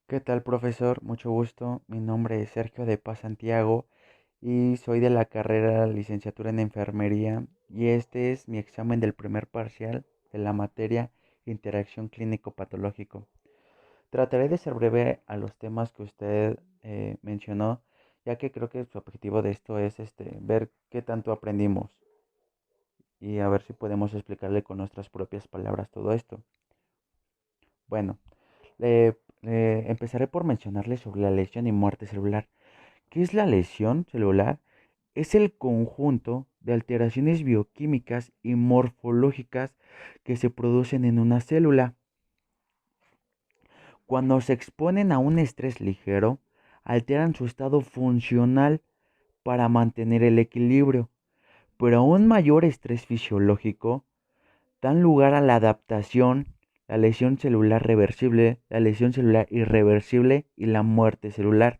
¿Qué tal, profesor? Mucho gusto. Mi nombre es Sergio de Paz Santiago y soy de la carrera licenciatura en enfermería y este es mi examen del primer parcial de la materia Interacción Clínico-Patológico. Trataré de ser breve a los temas que usted mencionó, ya que creo que su objetivo de esto es ver qué tanto aprendimos y a ver si podemos explicarle con nuestras propias palabras todo esto. Bueno, empezaré por mencionarle sobre la lesión y muerte celular. ¿Qué es la lesión celular? Es el conjunto de alteraciones bioquímicas y morfológicas que se producen en una célula. Cuando se exponen a un estrés ligero, alteran su estado funcional para mantener el equilibrio, pero a un mayor estrés fisiológico dan lugar a la adaptación, la lesión celular reversible, la lesión celular irreversible y la muerte celular.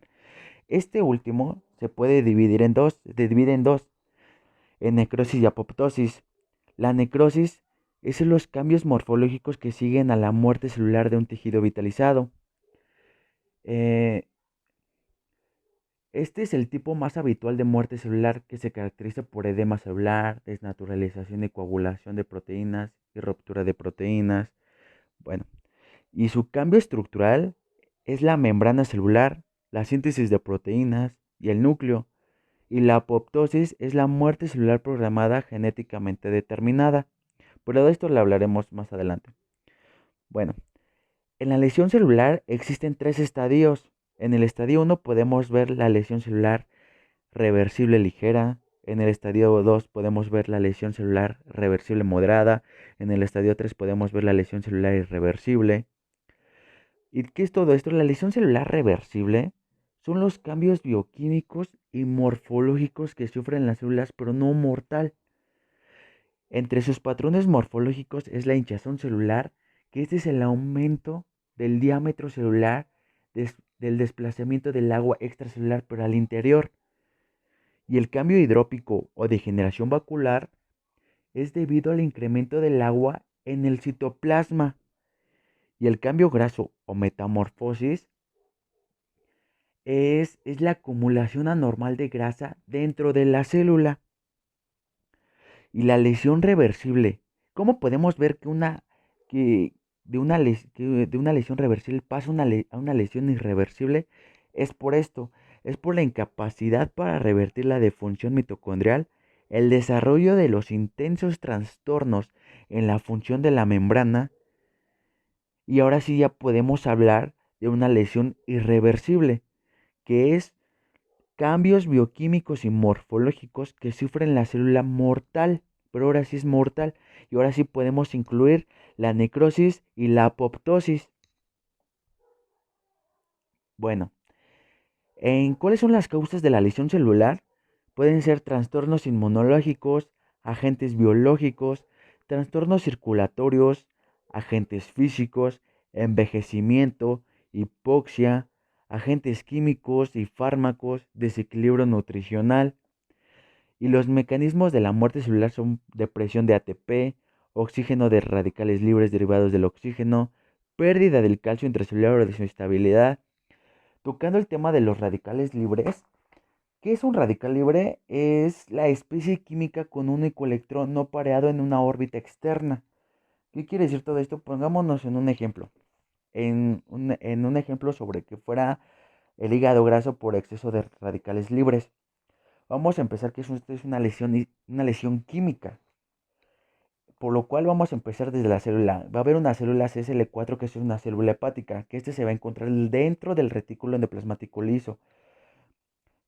Este último se puede dividir en dos, se divide en necrosis y apoptosis. La necrosis es los cambios morfológicos que siguen a la muerte celular de un tejido vitalizado. Eh, este es el tipo más habitual de muerte celular que se caracteriza por edema celular, desnaturalización y coagulación de proteínas y ruptura de proteínas. Bueno, y su cambio estructural es la membrana celular, la síntesis de proteínas y el núcleo. Y la apoptosis es la muerte celular programada genéticamente determinada. Pero de esto le hablaremos más adelante. Bueno, en la lesión celular existen tres estadios. En el estadio uno podemos ver la lesión celular reversible ligera. En el estadio 2 podemos ver la lesión celular reversible moderada. En el estadio 3 podemos ver la lesión celular irreversible. ¿Y qué es todo esto? La lesión celular reversible son los cambios bioquímicos y morfológicos que sufren las células, pero no mortal. Entre sus patrones morfológicos es la hinchazón celular, que este es el aumento del diámetro celular del desplazamiento del agua extracelular pero al interior. Y el cambio hidrópico o degeneración vacular es debido al incremento del agua en el citoplasma. Y el cambio graso o metamorfosis es la acumulación anormal de grasa dentro de la célula. Y la lesión reversible. ¿Cómo podemos ver que que de una lesión reversible pasa a una lesión irreversible? Es por esto, es por la incapacidad para revertir la defunción mitocondrial, el desarrollo de los intensos trastornos en la función de la membrana, y ahora sí ya podemos hablar de una lesión irreversible, que es cambios bioquímicos y morfológicos que sufren la célula mortal, pero ahora sí es mortal, y ahora sí podemos incluir la necrosis y la apoptosis. Bueno, ¿en cuáles son las causas de la lesión celular? Pueden ser trastornos inmunológicos, agentes biológicos, trastornos circulatorios, agentes físicos, envejecimiento, hipoxia, agentes químicos y fármacos, desequilibrio nutricional. Y los mecanismos de la muerte celular son depresión de ATP, oxígeno de radicales libres derivados del oxígeno, pérdida del calcio intracelular o desestabilidad. Tocando el tema de los radicales libres, ¿qué es un radical libre? Es la especie química con un único electrón no pareado en una órbita externa. ¿Qué quiere decir todo esto? Pongámonos en un ejemplo. En un ejemplo sobre que fuera el hígado graso por exceso de radicales libres. Vamos a empezar que esto es una lesión química, por lo cual vamos a empezar desde la célula. Va a haber una célula CSL4 que es una célula hepática, que se va a encontrar dentro del retículo endoplasmático liso.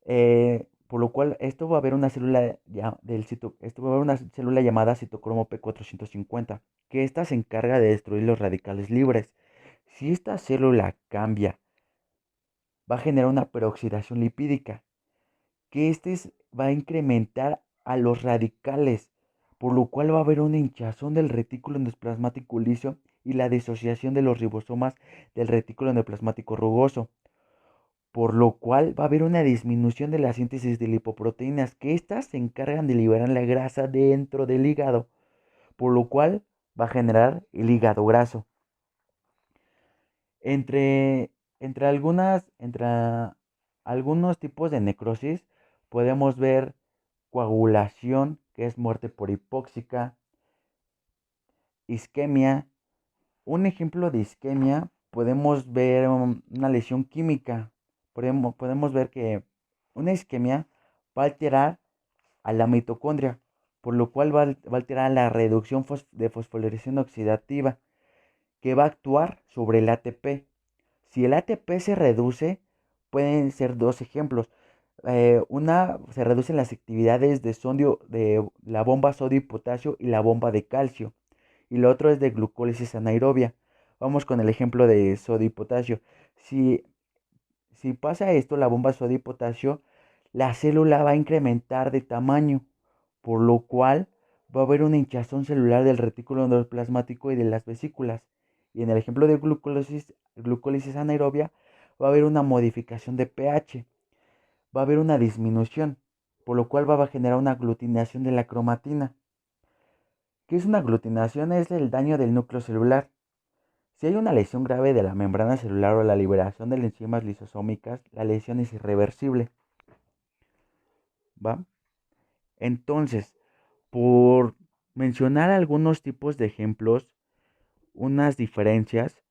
Por lo cual esto va a haber una célula esto va a haber una célula llamada citocromo P450, que esta se encarga de destruir los radicales libres. Si esta célula cambia, va a generar una peroxidación lipídica, que va a incrementar a los radicales, por lo cual va a haber una hinchazón del retículo endoplasmático liso y la disociación de los ribosomas del retículo endoplasmático rugoso, por lo cual va a haber una disminución de la síntesis de lipoproteínas, que éstas se encargan de liberar la grasa dentro del hígado, por lo cual va a generar el hígado graso. Entre entre algunos tipos de necrosis podemos ver coagulación, que es muerte por hipóxica, isquemia. Un ejemplo de isquemia, podemos ver una lesión química. Podemos ver que una isquemia va a alterar a la mitocondria, por lo cual va a alterar la reducción de fosforilación oxidativa, que va a actuar sobre el ATP. Si el ATP se reduce, pueden ser dos ejemplos. Una, se reducen las actividades de sodio, de la bomba sodio y potasio y la bomba de calcio. Y lo otro es de glucólisis anaerobia. Vamos con el ejemplo de sodio y potasio. Si, si pasa esto, la bomba sodio y potasio, la célula va a incrementar de tamaño, por lo cual va a haber una hinchazón celular del retículo endoplasmático y de las vesículas. Y en el ejemplo de glucólisis anaerobia, va a haber una modificación de pH, va a haber una disminución, por lo cual va a generar una aglutinación de la cromatina. ¿Qué es una aglutinación? Es el daño del núcleo celular. Si hay una lesión grave de la membrana celular o la liberación de las enzimas lisosómicas, la lesión es irreversible. ¿Va? Entonces, por mencionar algunos tipos de ejemplos, unas diferencias,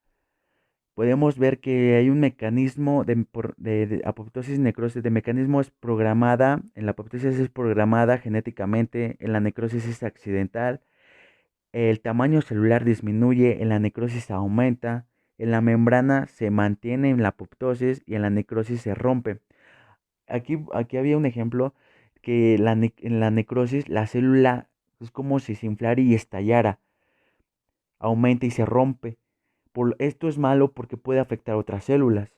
podemos ver que hay un mecanismo de apoptosis necrosis, de mecanismo es programada, en la apoptosis es programada genéticamente, en la necrosis es accidental, el tamaño celular disminuye, en la necrosis aumenta, en la membrana se mantiene en la apoptosis y en la necrosis se rompe. Aquí había un ejemplo que en la necrosis la célula es como si se inflara y estallara, aumenta y se rompe. Esto es malo porque puede afectar a otras células.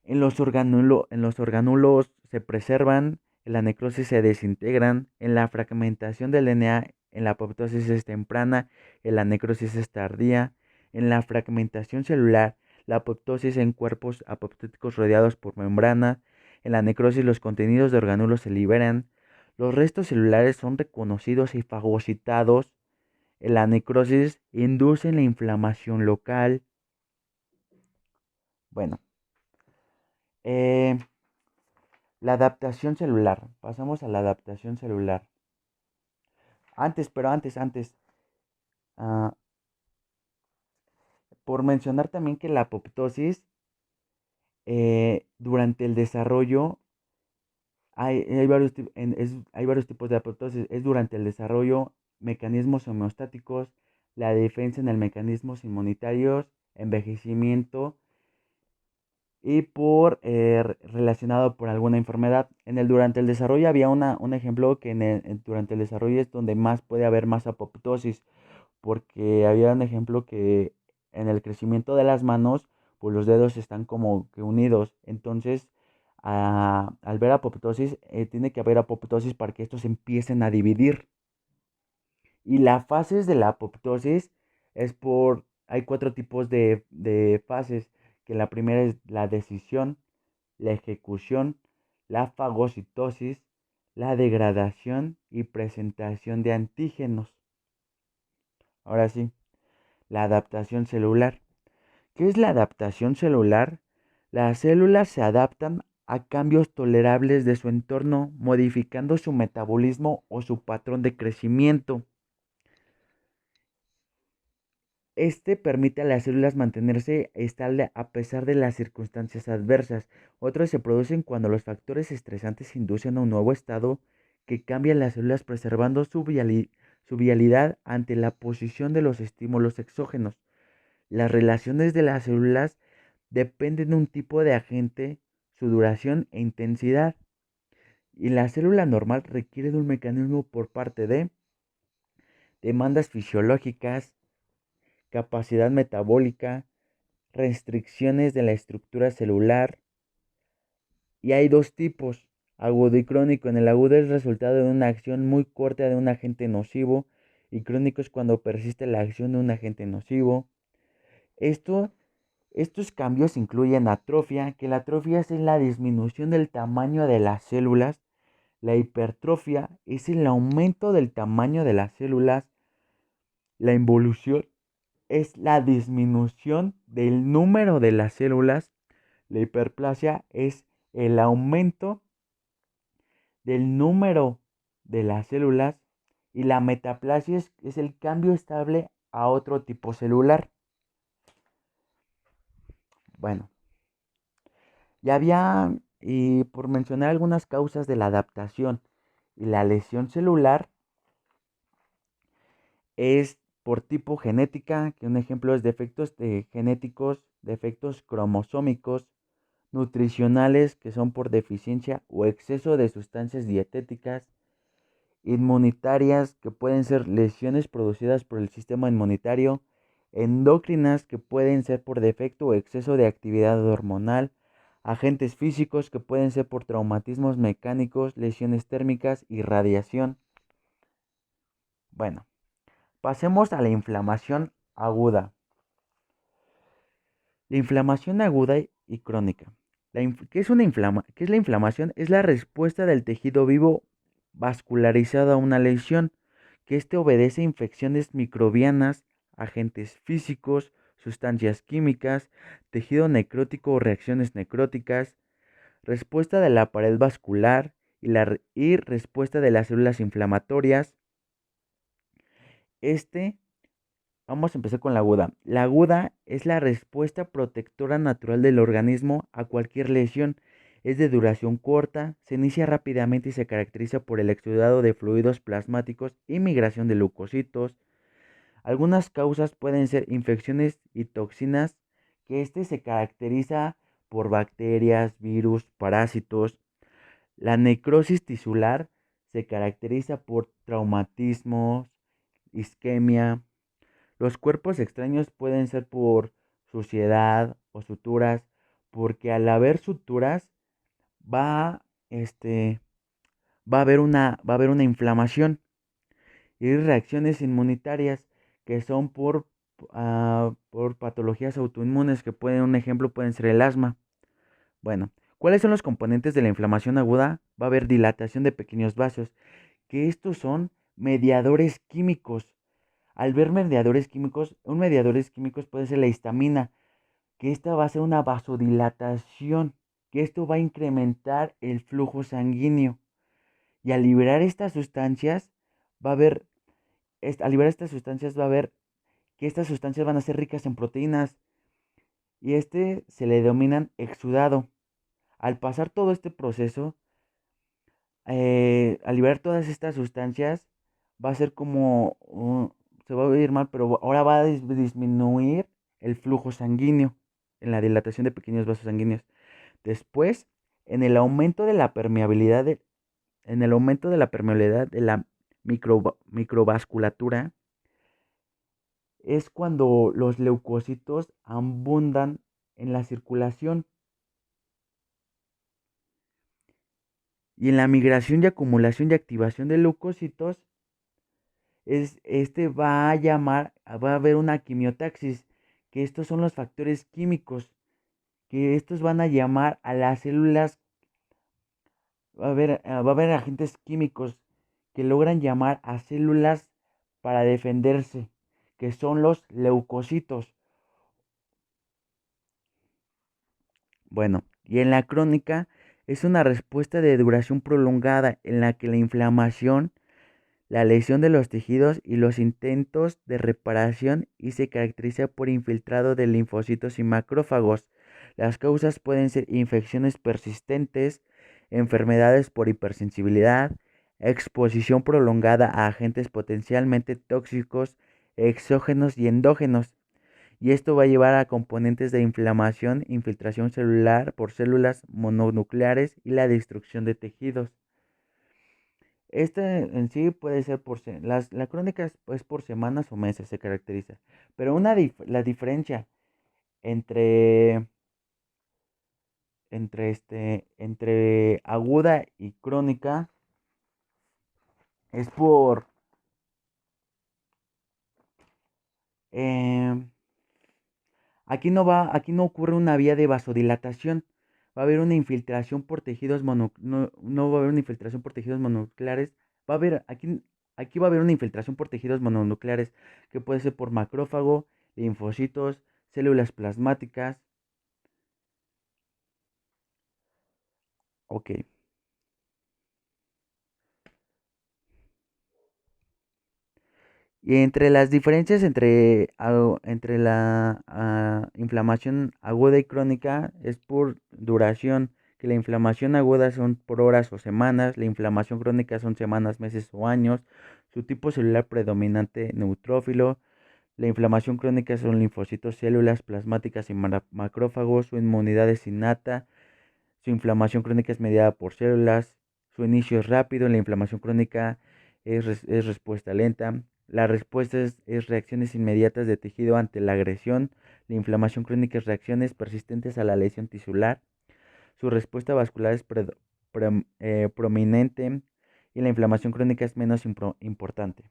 En los orgánulos se preservan, en la necrosis se desintegran, en la fragmentación del DNA, en la apoptosis es temprana, en la necrosis es tardía, en la fragmentación celular, la apoptosis en cuerpos apoptóticos rodeados por membrana, en la necrosis los contenidos de orgánulos se liberan, los restos celulares son reconocidos y fagocitados, en la necrosis inducen la inflamación local. Bueno, eh, la adaptación celular. Pasamos a la adaptación celular. Antes, ah, por mencionar también que la apoptosis, durante el desarrollo, hay varios tipos de apoptosis. Es durante el desarrollo, mecanismos homeostáticos, la defensa en el mecanismos inmunitarios, envejecimiento y relacionado por alguna enfermedad. Durante el desarrollo había un ejemplo que durante el desarrollo es donde más puede haber más apoptosis, porque había un ejemplo que en el crecimiento de las manos, pues los dedos están como que unidos. Entonces, al ver apoptosis, tiene que haber apoptosis para que estos empiecen a dividir. Y las fases de la apoptosis hay cuatro tipos de fases, que la primera es la decisión, la ejecución, la fagocitosis, la degradación y presentación de antígenos. Ahora sí, la adaptación celular. ¿Qué es la adaptación celular? Las células se adaptan a cambios tolerables de su entorno, modificando su metabolismo o su patrón de crecimiento. Este permite a las células mantenerse estable a pesar de las circunstancias adversas. Otros se producen cuando los factores estresantes inducen a un nuevo estado que cambia las células preservando su vialidad ante la posición de los estímulos exógenos. Las relaciones de las células dependen de un tipo de agente, su duración e intensidad. Y la célula normal requiere de un mecanismo por parte de demandas fisiológicas, capacidad metabólica, restricciones de la estructura celular. Y hay dos tipos, agudo y crónico. En el agudo es resultado de una acción muy corta de un agente nocivo y crónico es cuando persiste la acción de un agente nocivo. Esto Estos cambios incluyen atrofia, que la atrofia es la disminución del tamaño de las células. La hipertrofia es el aumento del tamaño de las células. La involución es la disminución del número de las células. La hiperplasia es el aumento del número de las células y la metaplasia es el cambio estable a otro tipo celular. Bueno, ya había, y por mencionar algunas causas de la adaptación y la lesión celular, es por tipo genética, que un ejemplo es defectos genéticos, defectos cromosómicos, nutricionales, que son por deficiencia o exceso de sustancias dietéticas, inmunitarias, que pueden ser lesiones producidas por el sistema inmunitario, endocrinas, que pueden ser por defecto o exceso de actividad hormonal, agentes físicos, que pueden ser por traumatismos mecánicos, lesiones térmicas y radiación. Bueno, pasemos a la inflamación aguda. La inflamación aguda y crónica. ¿Qué es la inflamación? Es la respuesta del tejido vivo vascularizado a una lesión, que obedece a infecciones microbianas, agentes físicos, sustancias químicas, tejido necrótico o reacciones necróticas, respuesta de la pared vascular y respuesta de las células inflamatorias. Este Vamos a empezar con la aguda. La aguda es la respuesta protectora natural del organismo a cualquier lesión. Es de duración corta, se inicia rápidamente y se caracteriza por el exudado de fluidos plasmáticos y migración de leucocitos. Algunas causas pueden ser infecciones y toxinas, que se caracteriza por bacterias, virus, parásitos. La necrosis tisular se caracteriza por traumatismos, isquemia. Los cuerpos extraños pueden ser por suciedad o suturas, porque al haber suturas va, este, va a haber una inflamación y reacciones inmunitarias que son por patologías autoinmunes que un ejemplo pueden ser el asma. Bueno, ¿cuáles son los componentes de la inflamación aguda? Va a haber dilatación de pequeños vasos, que estos son mediadores químicos. Al ver mediadores químicos, un mediadores químicos puede ser la histamina, que esta va a ser una vasodilatación, que esto va a incrementar el flujo sanguíneo. Y al liberar estas sustancias, va a haber, al liberar estas sustancias va a haber que estas sustancias van a ser ricas en proteínas y se le denominan exudado. Al pasar todo este proceso, al liberar todas estas sustancias, va a ser como, se va a oír mal, pero ahora va a disminuir el flujo sanguíneo en la dilatación de pequeños vasos sanguíneos. Después, en el aumento de la permeabilidad en el aumento de la permeabilidad de la microvasculatura, es cuando los leucocitos abundan en la circulación. Y en la migración y acumulación y activación de leucocitos, va a haber una quimiotaxis, que estos son los factores químicos, que estos van a llamar a las células, va a haber agentes químicos que logran llamar a células para defenderse, que son los leucocitos. Bueno, y en la crónica es una respuesta de duración prolongada en la que la inflamación, la lesión de los tejidos y los intentos de reparación y se caracteriza por infiltrado de linfocitos y macrófagos. Las causas pueden ser infecciones persistentes, enfermedades por hipersensibilidad, exposición prolongada a agentes potencialmente tóxicos, exógenos y endógenos. Y esto va a llevar a componentes de inflamación, infiltración celular por células mononucleares y la destrucción de tejidos. En sí puede ser la crónica es por semanas o meses, se caracteriza. Pero la diferencia entre, entre aguda y crónica es em, aquí no ocurre una vía de vasodilatación. Va a haber una infiltración por tejidos no va a haber una infiltración por tejidos mononucleares. Aquí va a haber una infiltración por tejidos mononucleares que puede ser por macrófago, linfocitos, células plasmáticas. Ok. Y entre las diferencias entre la inflamación aguda y crónica es por duración, que la inflamación aguda son por horas o semanas, la inflamación crónica son semanas, meses o años, su tipo celular predominante neutrófilo, la inflamación crónica son linfocitos, células plasmáticas y macrófagos, su inmunidad es innata, su inflamación crónica es mediada por células, su inicio es rápido, la inflamación crónica es respuesta lenta, la respuesta es reacciones inmediatas de tejido ante la agresión, la inflamación crónica es reacciones persistentes a la lesión tisular, su respuesta vascular es prominente y la inflamación crónica es menos importante.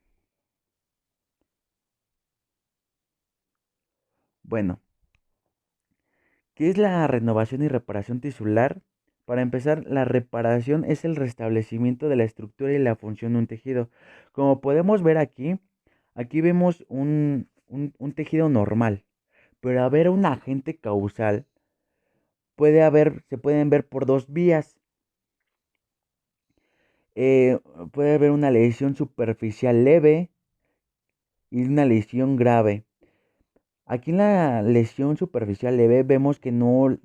Bueno, ¿qué es la renovación y reparación tisular? Para empezar, la reparación es el restablecimiento de la estructura y la función de un tejido. Como podemos ver aquí, aquí vemos un tejido normal, pero haber un agente causal se pueden ver por dos vías. Eh, Puede haber una lesión superficial leve y una lesión grave. Aquí en la lesión superficial leve vemos que no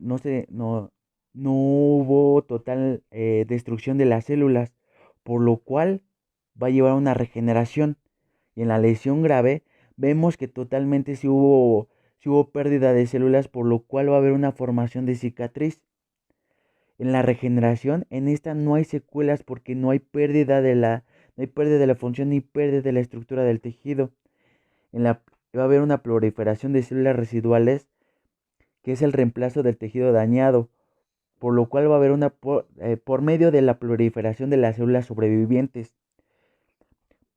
hubo total destrucción de las células, por lo cual va a llevar a una regeneración. Y en la lesión grave vemos que totalmente sí hubo pérdida de células, por lo cual va a haber una formación de cicatriz. En la regeneración, en esta no hay secuelas porque no hay pérdida de la función ni pérdida de la estructura del tejido. En la, Va a haber una proliferación de células residuales, que es el reemplazo del tejido dañado, por lo cual va a haber por medio de la proliferación de las células sobrevivientes.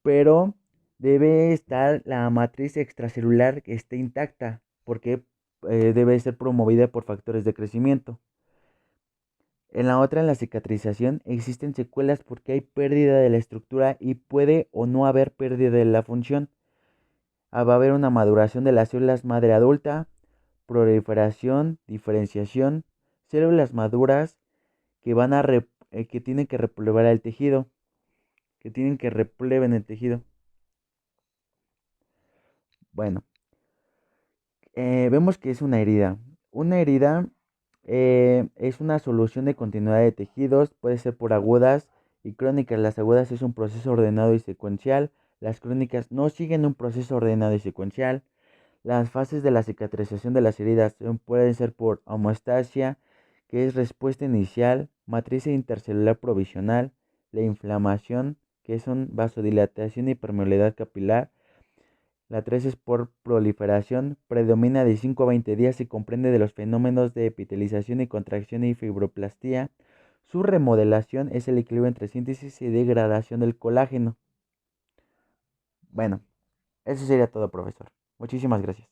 Pero debe estar la matriz extracelular que esté intacta, porque debe ser promovida por factores de crecimiento. En la cicatrización, existen secuelas porque hay pérdida de la estructura y puede o no haber pérdida de la función. Va a haber una maduración de las células madre adulta, proliferación, diferenciación, células maduras que tienen que replevar el tejido, que tienen que repleven el tejido. Bueno, vemos que es una herida. Una herida es una solución de continuidad de tejidos, puede ser por agudas y crónicas. Las agudas es un proceso ordenado y secuencial. Las crónicas no siguen un proceso ordenado y secuencial. Las fases de la cicatrización de las heridas pueden ser por homeostasia, que es respuesta inicial, matriz intercelular provisional, la inflamación, que son vasodilatación y permeabilidad capilar. La 3 es por proliferación, predomina de 5 a 20 días y comprende de los fenómenos de epitelización y contracción y fibroplastía. Su remodelación es el equilibrio entre síntesis y degradación del colágeno. Bueno, eso sería todo, profesor. Muchísimas gracias.